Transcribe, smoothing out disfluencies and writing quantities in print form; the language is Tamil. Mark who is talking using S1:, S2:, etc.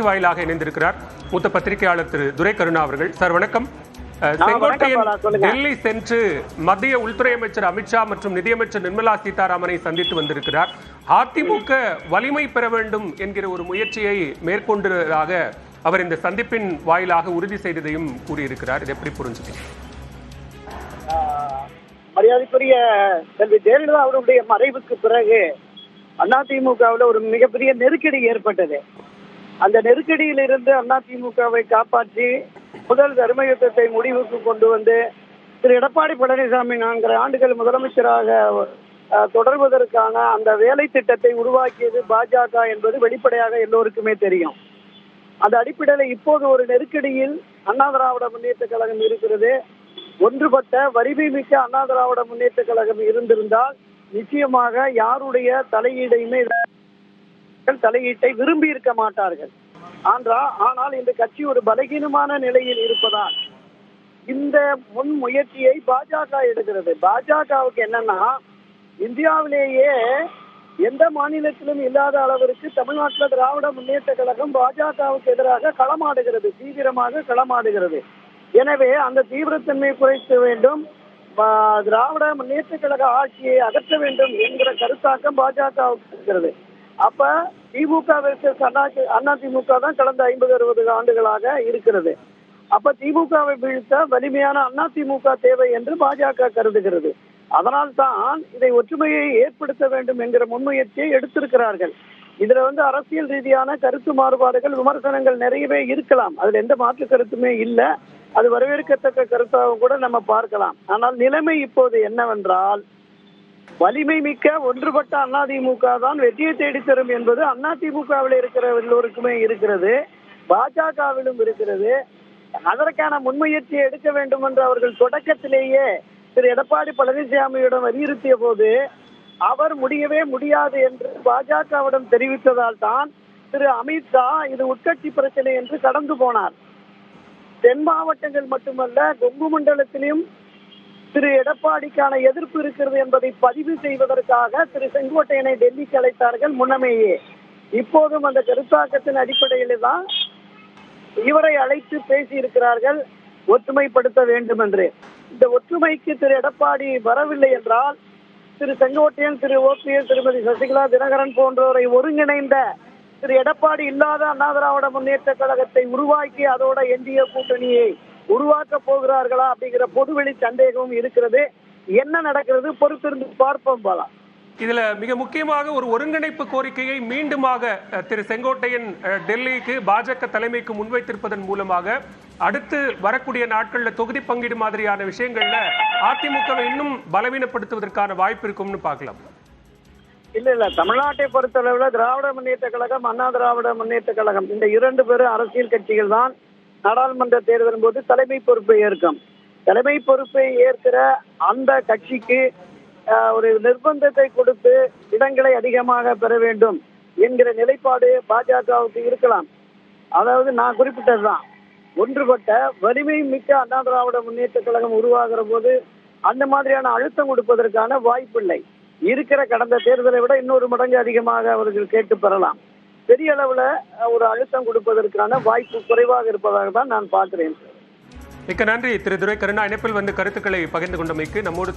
S1: வாயிலாக இணைந்திருக்கிறார் மூத்த பத்திரிகையாளர் திரு துரை கருணா அவர்கள். சார் வணக்கம். செங்கோட்டையன் டெல்லி சென்று மத்திய உள்துறை அமைச்சர் அமித்ஷா மற்றும் நிதியமைச்சர் நிர்மலா சீதாராமனை சந்தித்து வந்திருக்கிறார். அதிமுக வலிமை பெற வேண்டும் என்கிற ஒரு முயற்சியை மேற்கொண்டதாக அவர் இந்த சந்திப்பின் வாயிலாக உறுதி செய்ததையும் கூறியிருக்கிறார். இதை எப்படி புரிஞ்சுக்கலாம்?
S2: மரியாதைக்குரிய செல்வி ஜெயலலிதா அவருடைய மறைவுக்கு பிறகு அதிமுகவில் ஒரு மிகப்பெரிய நெருக்கடி ஏற்பட்டது. அந்த நெருக்கடியில் இருந்து அதிமுகவை காப்பாற்றி முதல் தர்ம யுத்தத்தை முடிவுக்கு கொண்டு வந்து திரு எடப்பாடி பழனிசாமி 4 ஆண்டுகள் முதலமைச்சராக தொடர்வதற்கான அந்த வேலை திட்டத்தை உருவாக்கியது பாஜக என்பது வெளிப்படையாக எல்லோருக்குமே தெரியும். அந்த அடிப்படையில் இப்போது ஒரு நெருக்கடியில் அண்ணா திராவிட முன்னேற்ற கழகம் இருக்கிறது. ஒன்றுபட்ட வலிமை மிக்க அண்ணா திராவிட முன்னேற்ற கழகம் இருந்திருந்தால் நிச்சயமாக யாருடைய தலையீட்டை விரும்பி இருக்க மாட்டார்கள். ஆனால் இந்த கட்சி ஒரு பலகீனமான நிலையில் இருப்பதால் இந்த முன் முயற்சியை பாஜக எடுக்கிறது. பாஜகவுக்கு என்னன்னா, இந்தியாவிலேயே எந்த மாநிலத்திலும் இல்லாத அளவிற்கு தமிழ்நாட்டில் திராவிட முன்னேற்ற கழகம் பாஜகவுக்கு எதிராக களமாடுகிறது, தீவிரமாக களமாடுகிறது. எனவே அந்த தீவிரத்தன்மையை குறைக்க வேண்டும், திராவிட முன்னேற்ற கழக ஆட்சியை அகற்ற வேண்டும் என்கிற கருத்தாக்கம் பாஜகவுக்கு இருக்கிறது. அப்ப திமுக அதிமுக தான் கடந்த 50-60 ஆண்டுகளாக இருக்கிறது. அப்ப திமுகவை வீழ்த்த வலிமையான அதிமுக தேவை என்று பாஜக கருதுகிறது. அதனால் தான் இதை ஒற்றுமையை ஏற்படுத்த வேண்டும் என்கிற முன்முயற்சியை எடுத்திருக்கிறார்கள். இதுல அரசியல் ரீதியான கருத்து மாறுபாடுகள், விமர்சனங்கள் நிறையவே இருக்கலாம். அதுல எந்த மாற்று கருத்துமே இல்லை. அது வரவேற்கத்தக்க கருத்தாகவும் கூட நம்ம பார்க்கலாம். ஆனால் நிலைமை இப்போது என்னவென்றால், வலிமை மிக்க ஒன்றுபட்ட அதிமுக தான் வெற்றியை தேடித்தரும் என்பது அதிமுகவில் இருக்கிற எல்லோருக்குமே இருக்கிறது, பாஜகவிலும் இருக்கிறது. அதற்கான முன்முயற்சியை எடுக்க வேண்டும் என்று அவர்கள் தொடக்கத்திலேயே திரு எடப்பாடி பழனிசாமியிடம் வலியுறுத்திய போது அவர் முடியவே முடியாது என்று பாஜகவிடம் தெரிவித்ததால் தான் திரு அமித்ஷா இது உட்கட்சி பிரச்சனை என்று கடந்து போனார். தென் மாவட்டங்கள் மட்டுமல்ல, கொங்கு மண்டலத்திலும் திரு எடப்பாடிக்கான எதிர்ப்பு இருக்கிறது என்பதை பதிவு செய்வதற்காக திரு செங்கோட்டையனை டெல்லிக்கு அழைத்தார்கள் முன்னமேயே. இப்போதும் அந்த கருத்தாக்கத்தின் அடிப்படையில் தான் இவரை அழைத்து பேசி இருக்கிறார்கள் ஒற்றுமைப்படுத்த வேண்டும் என்று. இந்த ஒற்றுமைக்கு திரு எடப்பாடி வரவில்லை என்றால் திரு செங்கோட்டையன், திரு OPS, திருமதி சசிகலா, தினகரன் போன்றோரை ஒருங்கிணைந்த திரு எடப்பாடி இல்லாத அண்ணா திராவிட முன்னேற்ற கழகத்தை உருவாக்கி அதோட என்டிஏ கூட்டணியை உருவாக்க போகிறார்களா அப்படிங்கிற பொதுவெளி சந்தேகமும் இருக்கிறது. என்ன நடக்கிறது பொறுத்திருந்து பார்ப்போம் பாலா.
S1: இதுல மிக முக்கியமாக ஒரு ஒருங்கிணைப்பு கோரிக்கையை மீண்டுமாக திரு செங்கோட்டையன் டெல்லிக்கு பாஜக தலைமைக்கு முன்வைத்திருப்பதன் மூலமாக அடுத்து வரக்கூடிய நாட்கள்ல தொகுதி பங்கீடு மாதிரியான விஷயங்கள்ல அதிமுகவை இன்னும் பலவீனப்படுத்துவதற்கான வாய்ப்பு இருக்கும்னு பார்க்கலாம்.
S2: இல்ல, தமிழ்நாட்டை பொறுத்தளவுல திராவிட முன்னேற்ற கழகம், அண்ணா திராவிட முன்னேற்ற கழகம் இந்த 2 பேரும் அரசியல் கட்சிகள் தான் நாடாளுமன்ற தேர்தலின் போது தலைமை பொறுப்பை ஏற்கும். தலைமை பொறுப்பை ஏற்கிற அந்த கட்சிக்கு ஒரு நிர்பந்தத்தை கொடுத்து இடங்களை அதிகமாக பெற வேண்டும் என்கிற நிலைப்பாடு பாஜகவுக்கு இருக்கலாம். அதாவது நான் குறிப்பிட்டதுதான், ஒன்றுபட்ட வலிமை மிக்க அண்ணா திராவிட முன்னேற்ற கழகம் உருவாகிற போது அந்த மாதிரியான அழுத்தம் கொடுப்பதற்கான வாய்ப்பில்லை. இருக்கிற கடந்த தேர்தலை விட 100 மடங்கு அதிகமாக அவர்கள் கேட்டு பெறலாம். பெரிய அளவுல ஒரு அழுத்தம் கொடுப்பதற்கான வாய்ப்பு குறைவாக இருப்பதாக தான் நான் பார்க்கிறேன்.
S1: மிக்க நன்றி திரு துரை கருணா, இணைப்பில் வந்து கருத்துக்களை பகிர்ந்து கொண்டமைக்கு. நம்மோடு